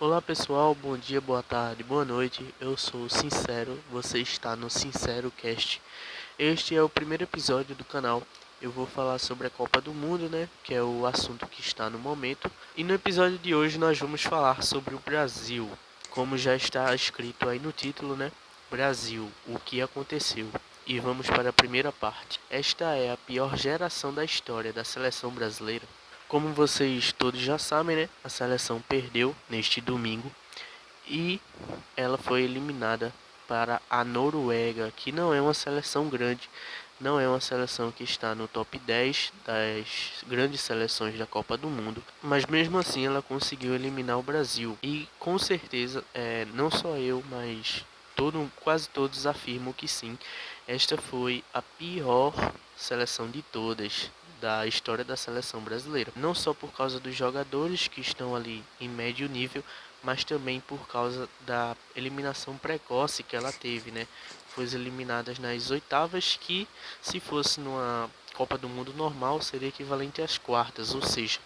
Olá pessoal, bom dia, boa tarde, boa noite. Eu sou o Sincero, você está no Sincero Cast. Este é o primeiro episódio do canal. Eu vou falar sobre a Copa do Mundo, né, que é o assunto que está no momento. E no episódio de hoje nós vamos falar sobre o Brasil. Como já está escrito aí no título, né? Brasil, o que aconteceu? E vamos para a primeira parte. Esta é a pior geração da história da seleção brasileira. Como vocês todos já sabem, né? A seleção perdeu neste domingo e ela foi eliminada para a Noruega, que não é uma seleção grande, não é uma seleção que está no top 10 das grandes seleções da Copa do Mundo, mas mesmo assim ela conseguiu eliminar o Brasil. E com certeza, não só eu, mas quase todos afirmam que sim, esta foi a pior seleção de todas da história da seleção brasileira. Não só por causa dos jogadores que estão ali em médio nível, mas também por causa da eliminação precoce que ela teve, né? Foi eliminada nas oitavas, que se fosse numa Copa do Mundo normal seria equivalente às quartas, ou seja,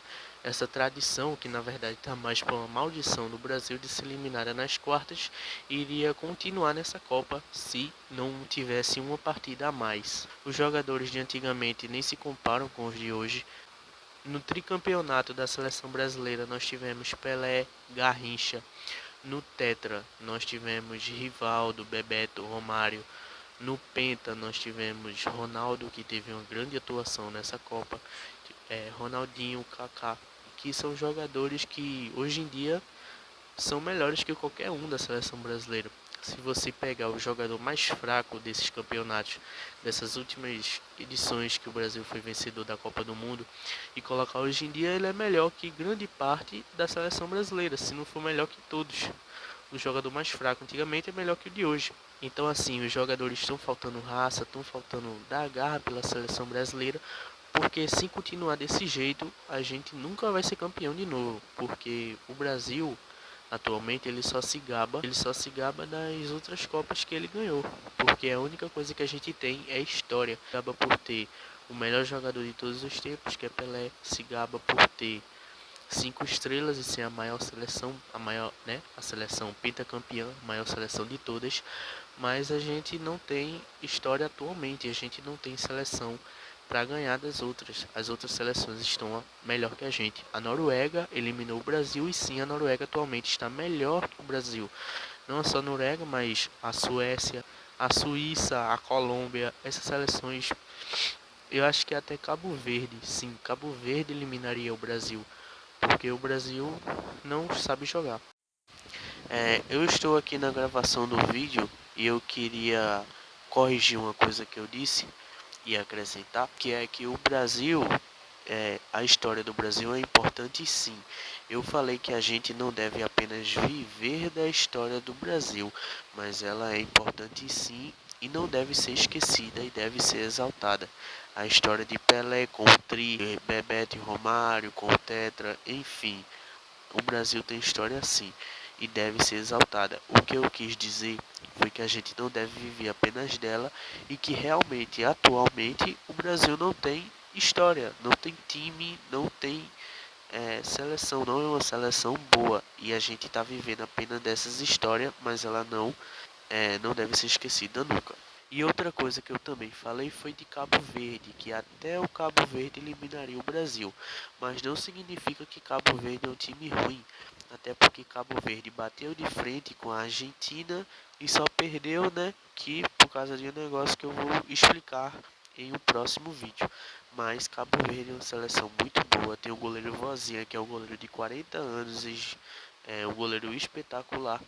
essa tradição, que na verdade está mais para uma maldição no Brasil de ser eliminada nas quartas, iria continuar nessa Copa se não tivesse uma partida a mais. Os jogadores de antigamente nem se comparam com os de hoje. No tricampeonato da seleção brasileira nós tivemos Pelé, Garrincha. No Tetra nós tivemos Rivaldo, Bebeto, Romário. No Penta nós tivemos Ronaldo, que teve uma grande atuação nessa Copa, Ronaldinho, Kaká, que são jogadores que hoje em dia são melhores que qualquer um da seleção brasileira. Se você pegar o jogador mais fraco desses campeonatos, dessas últimas edições que o Brasil foi vencedor da Copa do Mundo, e colocar hoje em dia, ele é melhor que grande parte da seleção brasileira, se não for melhor que todos. O jogador mais fraco antigamente é melhor que o de hoje. Então assim, os jogadores estão faltando raça, estão faltando dar garra pela seleção brasileira, porque se continuar desse jeito, a gente nunca vai ser campeão de novo, porque o Brasil atualmente ele só se gaba das outras copas que ele ganhou, porque a única coisa que a gente tem é história. Se gaba por ter o melhor jogador de todos os tempos, que é Pelé, se gaba por ter 5 estrelas e ser a maior seleção, a maior, né, a seleção pentacampeã, a maior seleção de todas, mas a gente não tem história atualmente, a gente não tem seleção para ganhar das outras. As outras seleções estão melhor que a gente. A Noruega eliminou o Brasil e sim, a Noruega atualmente está melhor que o Brasil. Não só a Noruega, mas a Suécia, a Suíça, a Colômbia, essas seleções, eu acho que até Cabo Verde, sim, Cabo Verde eliminaria o Brasil, porque o Brasil não sabe jogar. Eu estou aqui na gravação do vídeo e eu queria corrigir uma coisa que eu disse e acrescentar, que é que o Brasil, a história do Brasil é importante sim. Eu falei que a gente não deve apenas viver da história do Brasil, mas ela é importante sim e não deve ser esquecida e deve ser exaltada. A história de Pelé com o Tri, Bebeto e Romário, com o Tetra, enfim. O Brasil tem história assim e deve ser exaltada. O que eu quis dizer foi que a gente não deve viver apenas dela e que realmente, atualmente, o Brasil não tem história, não tem time, não tem seleção, não é uma seleção boa e a gente está vivendo apenas dessas histórias, mas ela não deve ser esquecida nunca. E outra coisa que eu também falei foi de Cabo Verde, que até o Cabo Verde eliminaria o Brasil, mas não significa que Cabo Verde é um time ruim, até porque Cabo Verde bateu de frente com a Argentina e só perdeu, né, que por causa de um negócio que eu vou explicar em um próximo vídeo. Mas Cabo Verde é uma seleção muito boa, tem o goleiro Vozinha, que é um goleiro de 40 anos e é um goleiro espetacular.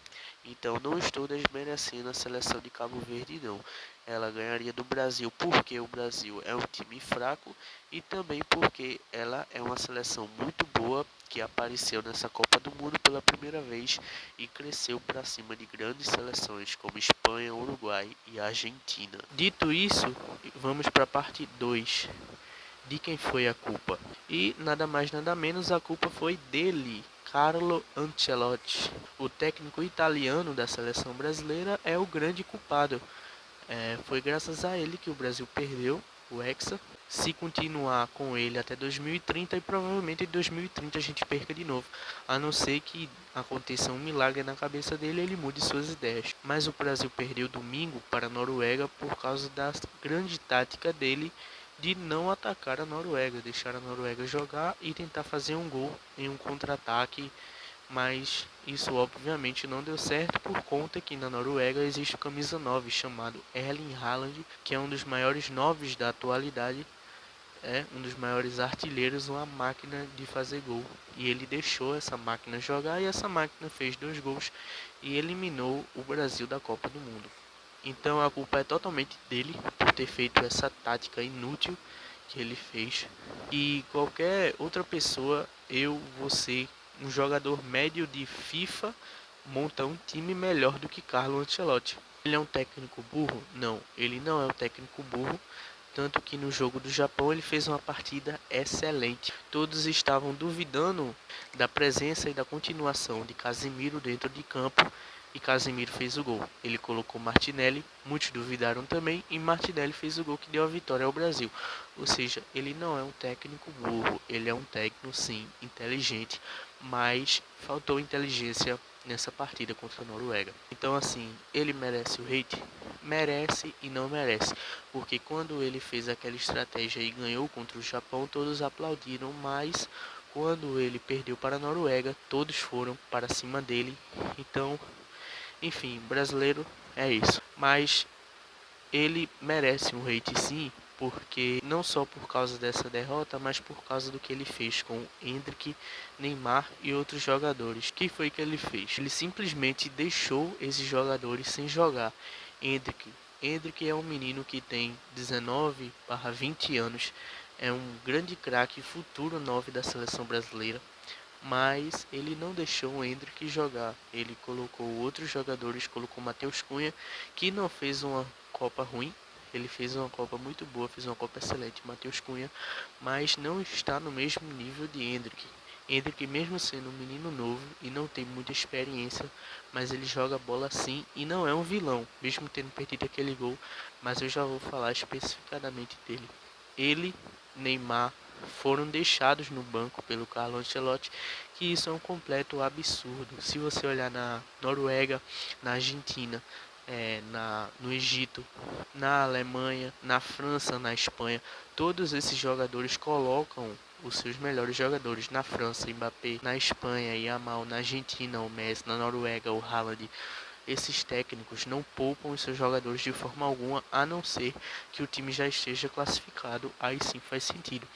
Então não estou desmerecendo a seleção de Cabo Verde não. Ela ganharia do Brasil porque o Brasil é um time fraco e também porque ela é uma seleção muito boa que apareceu nessa Copa do Mundo pela primeira vez e cresceu para cima de grandes seleções como Espanha, Uruguai e Argentina. Dito isso, vamos para a parte 2 de quem foi a culpa. E nada mais nada menos, a culpa foi dele, Carlo Ancelotti. O técnico italiano da seleção brasileira é o grande culpado. Foi graças a ele que o Brasil perdeu técnico hexa. Se continuar com ele até 2030 e provavelmente em 2030 a gente perca de novo, a não ser que aconteça um milagre na cabeça dele e ele mude suas ideias. Mas o Brasil perdeu domingo para a Noruega por causa da grande tática dele de não atacar a Noruega, deixar a Noruega jogar e tentar fazer um gol em um contra-ataque, mas isso obviamente não deu certo por conta que na Noruega existe o camisa 9 chamado Erling Haaland, que é um dos maiores 9 da atualidade, é um dos maiores artilheiros, uma máquina de fazer gol. E ele deixou essa máquina jogar e essa máquina fez 2 gols e eliminou o Brasil da Copa do Mundo. Então a culpa é totalmente dele por ter feito essa tática inútil que ele fez. E qualquer outra pessoa, eu, você, um jogador médio de FIFA, monta um time melhor do que Carlo Ancelotti. Ele é um técnico burro? Não, ele não é um técnico burro. Tanto que no jogo do Japão ele fez uma partida excelente. Todos estavam duvidando da presença e da continuação de Casemiro dentro de campo e Casemiro fez o gol. Ele colocou Martinelli, muitos duvidaram também e Martinelli fez o gol que deu a vitória ao Brasil. Ou seja, ele não é um técnico burro, ele é um técnico sim, inteligente, mas faltou inteligência nessa partida contra a Noruega. Então assim, ele merece o hate? Merece e não merece, porque quando ele fez aquela estratégia e ganhou contra o Japão, todos aplaudiram, mas quando ele perdeu para a Noruega, todos foram para cima dele. Então, enfim, brasileiro é isso. Mas ele merece um hate sim, porque não só por causa dessa derrota, mas por causa do que ele fez com Endrick, Neymar e outros jogadores. O que foi que ele fez? Ele simplesmente deixou esses jogadores sem jogar. Endrick é um menino que tem 19/20 anos, é um grande craque, futuro 9 da seleção brasileira, mas ele não deixou o Endrick jogar. Ele colocou outros jogadores, colocou Matheus Cunha, que não fez uma Copa ruim, ele fez uma Copa muito boa, fez uma Copa excelente, Matheus Cunha, mas não está no mesmo nível de Endrick. Endrick, mesmo sendo um menino novo e não tem muita experiência, mas ele joga bola sim e não é um vilão, mesmo tendo perdido aquele gol, mas eu já vou falar especificadamente dele. Ele, Neymar, foram deixados no banco pelo Carlo Ancelotti, que isso é um completo absurdo. Se você olhar na Noruega, na Argentina, no Egito, na Alemanha, na França, na Espanha, todos esses jogadores colocam os seus melhores jogadores. Na França, Mbappé, na Espanha, Yamal, na Argentina, o Messi, na Noruega, o Haaland. Esses técnicos não poupam os seus jogadores de forma alguma, a não ser que o time já esteja classificado, aí sim faz sentido.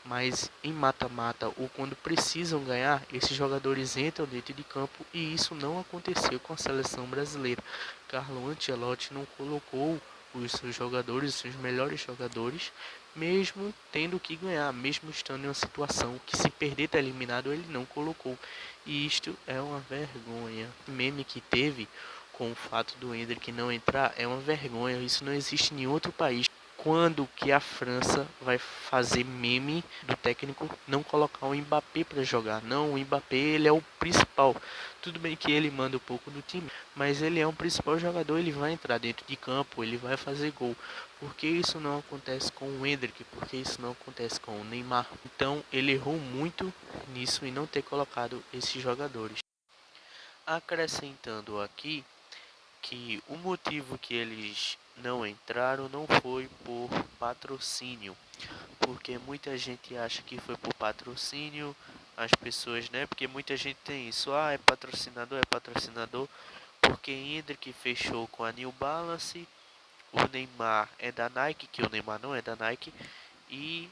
Mas em mata-mata ou quando precisam ganhar, esses jogadores entram dentro de campo e isso não aconteceu com a seleção brasileira. Carlo Ancelotti não colocou os seus jogadores, os seus melhores jogadores, mesmo tendo que ganhar, mesmo estando em uma situação que se perder está eliminado, ele não colocou. E isto é uma vergonha. O meme que teve com o fato do Endrick não entrar é uma vergonha, isso não existe em outro país. Quando que a França vai fazer meme do técnico não colocar o Mbappé para jogar? Não, o Mbappé ele é o principal. Tudo bem que ele manda um pouco do time, mas ele é um principal jogador, ele vai entrar dentro de campo, ele vai fazer gol. Por que isso não acontece com o Endrick? Por que isso não acontece com o Neymar? Então ele errou muito nisso em não ter colocado esses jogadores. Acrescentando aqui que o motivo que eles não entraram não foi por patrocínio, porque muita gente acha que foi por patrocínio, as pessoas, né? Porque muita gente tem isso, é patrocinador, porque Endrick fechou com a New Balance, o Neymar é da Nike, que o Neymar não é da Nike, e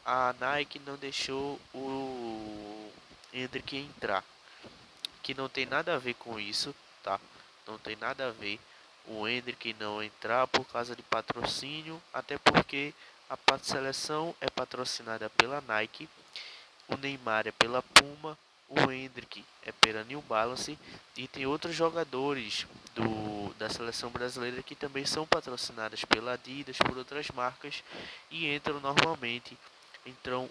a Nike não deixou o Endrick entrar, que não tem nada a ver com isso, tá? Não tem nada a ver o Endrick não entrar por causa de patrocínio, até porque a seleção é patrocinada pela Nike, o Neymar é pela Puma, o Endrick é pela New Balance e tem outros jogadores da seleção brasileira que também são patrocinadas pela Adidas, por outras marcas e entram normalmente. Então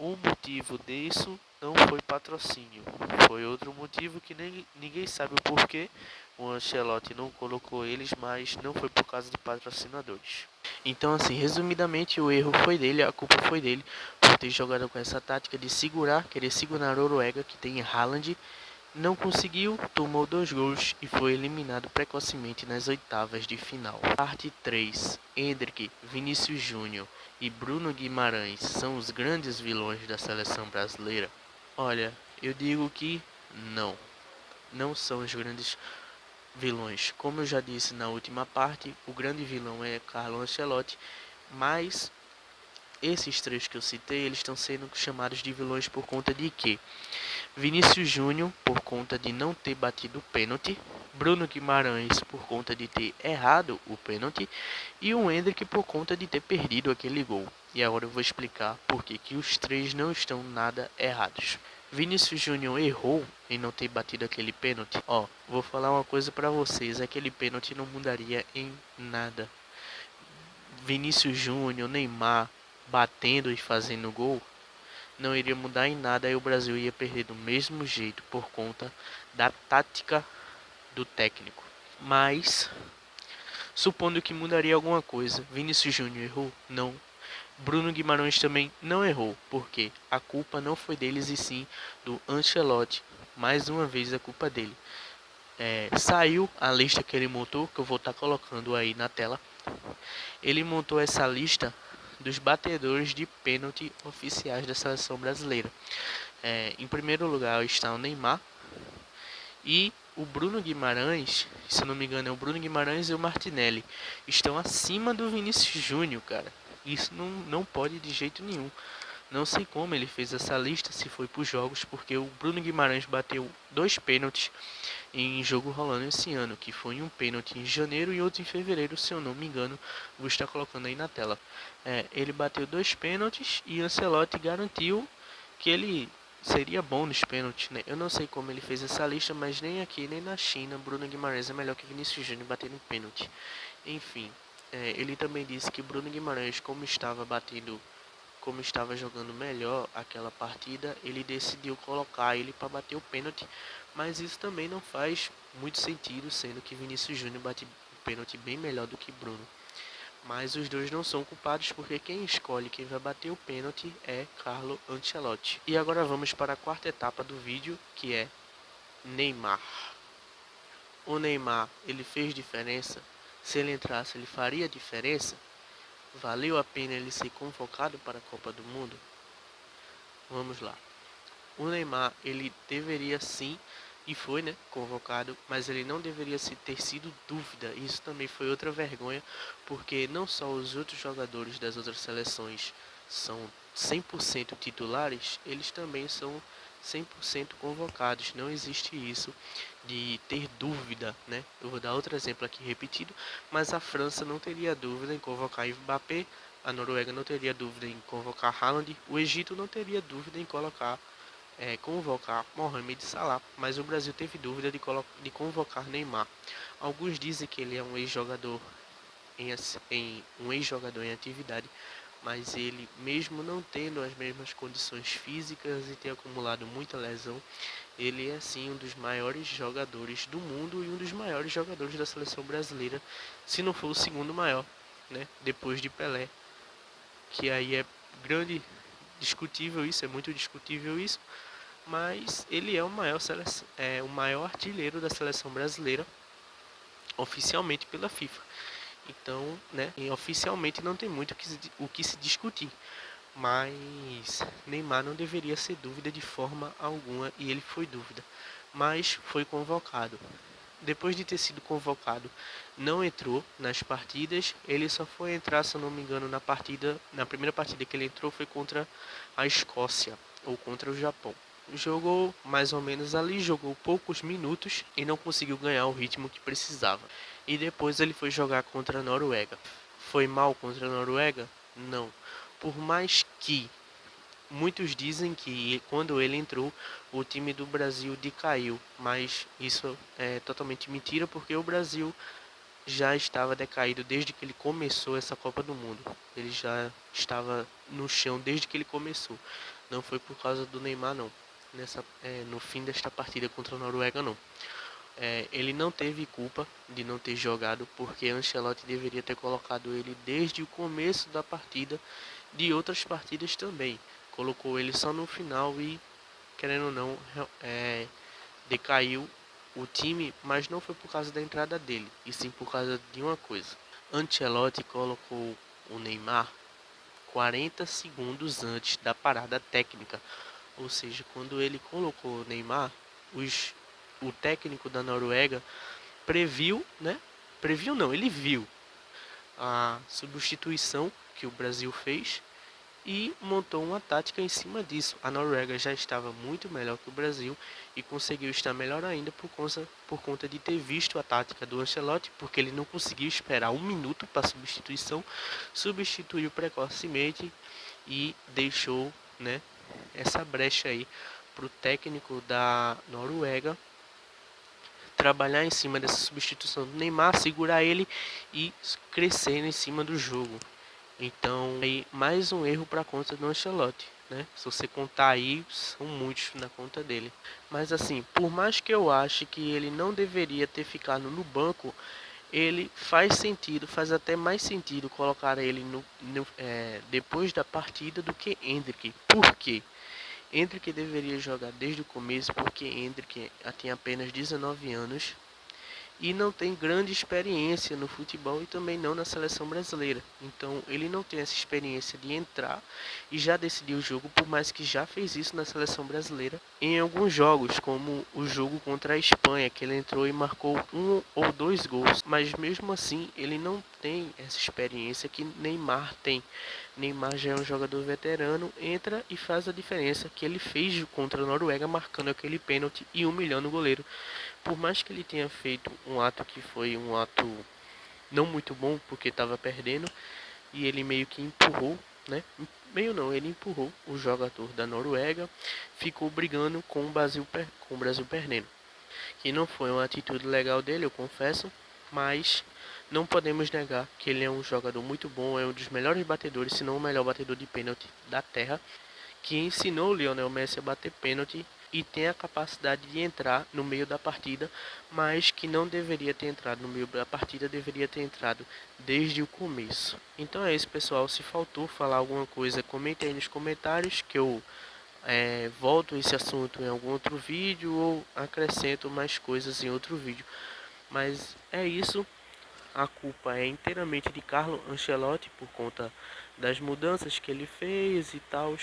o motivo disso não foi patrocínio, foi outro motivo que ninguém sabe o porquê. O Ancelotti não colocou eles, mas não foi por causa de patrocinadores. Então, assim, resumidamente, o erro foi dele, a culpa foi dele por ter jogado com essa tática de segurar, querer segurar a Noruega, que tem Haaland. Não conseguiu, tomou 2 gols e foi eliminado precocemente nas oitavas de final. Parte 3. Endrick, Vinícius Júnior e Bruno Guimarães são os grandes vilões da seleção brasileira? Olha, eu digo que não são os grandes vilões. Como eu já disse na última parte, o grande vilão é Carlo Ancelotti, mas esses 3 que eu citei, eles estão sendo chamados de vilões por conta de quê? Vinícius Júnior, por conta de não ter batido o pênalti, Bruno Guimarães, por conta de ter errado o pênalti, e o Endrick, por conta de ter perdido aquele gol. E agora eu vou explicar por que os 3 não estão nada errados. Vinícius Júnior errou em não ter batido aquele pênalti. Vou falar uma coisa para vocês, aquele pênalti não mudaria em nada. Vinícius Júnior, Neymar, batendo e fazendo gol, não iria mudar em nada e o Brasil ia perder do mesmo jeito por conta da tática do técnico. Mas, supondo que mudaria alguma coisa, Vinícius Júnior errou? Não. Bruno Guimarães também não errou, porque a culpa não foi deles e sim do Ancelotti. Mais uma vez a culpa dele. Saiu a lista que ele montou, que eu vou estar colocando aí na tela. Ele montou essa lista dos batedores de pênalti oficiais da seleção brasileira. Em primeiro lugar está o Neymar e o Bruno Guimarães, se não me engano é o Bruno Guimarães e o Martinelli, estão acima do Vinícius Júnior, cara. Isso não pode de jeito nenhum. Não sei como ele fez essa lista, se foi por jogos, porque o Bruno Guimarães bateu 2 pênaltis em jogo rolando esse ano, que foi um pênalti em janeiro e outro em fevereiro, se eu não me engano, vou estar colocando aí na tela. Ele bateu 2 pênaltis e Ancelotti garantiu que ele seria bom nos pênaltis, né? Eu não sei como ele fez essa lista, mas nem aqui nem na China, Bruno Guimarães é melhor que Vinícius Júnior batendo pênalti. Enfim, ele também disse que Bruno Guimarães, como estava jogando melhor aquela partida, ele decidiu colocar ele para bater o pênalti, mas isso também não faz muito sentido, sendo que Vinícius Júnior bate o pênalti bem melhor do que Bruno. Mas os dois não são culpados, porque quem escolhe quem vai bater o pênalti é Carlo Ancelotti. E agora vamos para a quarta etapa do vídeo, que é Neymar. O Neymar, ele fez diferença? Se ele entrasse, ele faria diferença? Valeu a pena ele ser convocado para a Copa do Mundo? Vamos lá. O Neymar, ele deveria sim, e foi, né, convocado, mas ele não deveria ter sido dúvida. Isso também foi outra vergonha, porque não só os outros jogadores das outras seleções são 100% titulares, eles também são 100% convocados. Não existe isso de ter dúvida, né? Eu vou dar outro exemplo aqui repetido, mas a França não teria dúvida em convocar Mbappé, a Noruega não teria dúvida em convocar Haaland, o Egito não teria dúvida em convocar Mohamed Salah, mas o Brasil teve dúvida de convocar Neymar. Alguns dizem que ele é um ex-jogador em atividade, mas ele, mesmo não tendo as mesmas condições físicas e ter acumulado muita lesão, ele é sim um dos maiores jogadores do mundo e um dos maiores jogadores da seleção brasileira, se não for o segundo maior, né, depois de Pelé, que aí é discutível isso, é muito discutível isso, mas ele é o maior artilheiro da seleção brasileira oficialmente pela FIFA. Então, né, oficialmente não tem muito o que se discutir. Mas Neymar não deveria ser dúvida de forma alguma e ele foi dúvida. Mas foi convocado. Depois de ter sido convocado, não entrou nas partidas. Ele só foi entrar, se eu não me engano, na primeira partida que ele entrou foi contra a Escócia ou contra o Japão. Jogou mais ou menos ali, jogou poucos minutos e não conseguiu ganhar o ritmo que precisava. E depois ele foi jogar contra a Noruega. Foi mal contra a Noruega? Não. Por mais que muitos dizem que quando ele entrou, o time do Brasil decaiu, mas isso é totalmente mentira, porque o Brasil já estava decaído desde que ele começou essa Copa do Mundo. Ele já estava no chão desde que ele começou. Não foi por causa do Neymar não. No fim desta partida contra a Noruega não. Ele não teve culpa de não ter jogado, porque Ancelotti deveria ter colocado ele desde o começo da partida, de outras partidas também. Colocou ele só no final e, querendo ou não, decaiu o time, mas não foi por causa da entrada dele, e sim por causa de uma coisa. Ancelotti colocou o Neymar 40 segundos antes da parada técnica, ou seja, quando ele colocou o Neymar, o técnico da Noruega previu, né? Previu não, ele viu a substituição que o Brasil fez e montou uma tática em cima disso. A Noruega já estava muito melhor que o Brasil e conseguiu estar melhor ainda por conta de ter visto a tática do Ancelotti, porque ele não conseguiu esperar um minuto para a substituição, substituiu precocemente e deixou, né, essa brecha aí para o técnico da Noruega trabalhar em cima dessa substituição do Neymar, segurar ele e crescer em cima do jogo. Então, aí mais um erro para a conta do Ancelotti, né? Se você contar aí, são muitos na conta dele. Mas assim, por mais que eu ache que ele não deveria ter ficado no banco, ele faz sentido, faz até mais sentido colocar ele depois da partida do que Endrick. Por quê? Endrick deveria jogar desde o começo, porque Endrick tem apenas 19 anos e não tem grande experiência no futebol e também não na seleção brasileira. Então ele não tem essa experiência de entrar e já decidir o jogo, por mais que já fez isso na seleção brasileira em alguns jogos, como o jogo contra a Espanha, que ele entrou e marcou 1 ou 2 gols. Mas mesmo assim ele não tem essa experiência que Neymar tem. Neymar já é um jogador veterano, entra e faz a diferença que ele fez contra a Noruega, marcando aquele pênalti e humilhando o goleiro. Por mais que ele tenha feito um ato que foi um ato não muito bom, porque estava perdendo, e ele meio que empurrou, né? Meio não, ele empurrou o jogador da Noruega, ficou brigando com o Brasil perdendo. Que não foi uma atitude legal dele, eu confesso, mas não podemos negar que ele é um jogador muito bom, é um dos melhores batedores, se não o melhor batedor de pênalti da Terra, que ensinou o Lionel Messi a bater pênalti e tem a capacidade de entrar no meio da partida, mas que não deveria ter entrado no meio da partida, deveria ter entrado desde o começo. Então é isso, pessoal. Se faltou falar alguma coisa, comente aí nos comentários que eu volto esse assunto em algum outro vídeo ou acrescento mais coisas em outro vídeo. Mas é isso. A culpa é inteiramente de Carlo Ancelotti por conta das mudanças que ele fez e tal.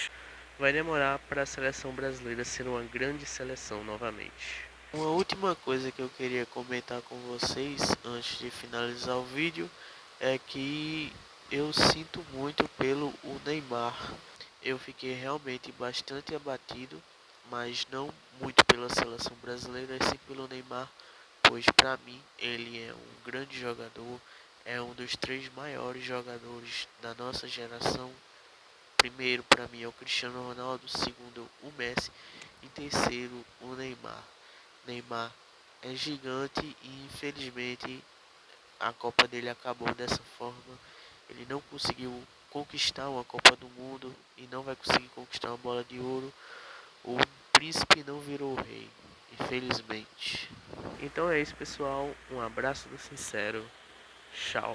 Vai demorar para a seleção brasileira ser uma grande seleção novamente. Uma última coisa que eu queria comentar com vocês antes de finalizar o vídeo é que eu sinto muito pelo o Neymar. Eu fiquei realmente bastante abatido, mas não muito pela seleção brasileira, e sim pelo Neymar, pois para mim ele é um grande jogador, é um dos 3 maiores jogadores da nossa geração. Primeiro para mim é o Cristiano Ronaldo, segundo o Messi e terceiro o Neymar. Neymar é gigante e infelizmente a Copa dele acabou dessa forma. Ele não conseguiu conquistar uma Copa do Mundo e não vai conseguir conquistar uma bola de ouro. O príncipe não virou rei, infelizmente. Então é isso, pessoal. Um abraço do Sincero. Tchau.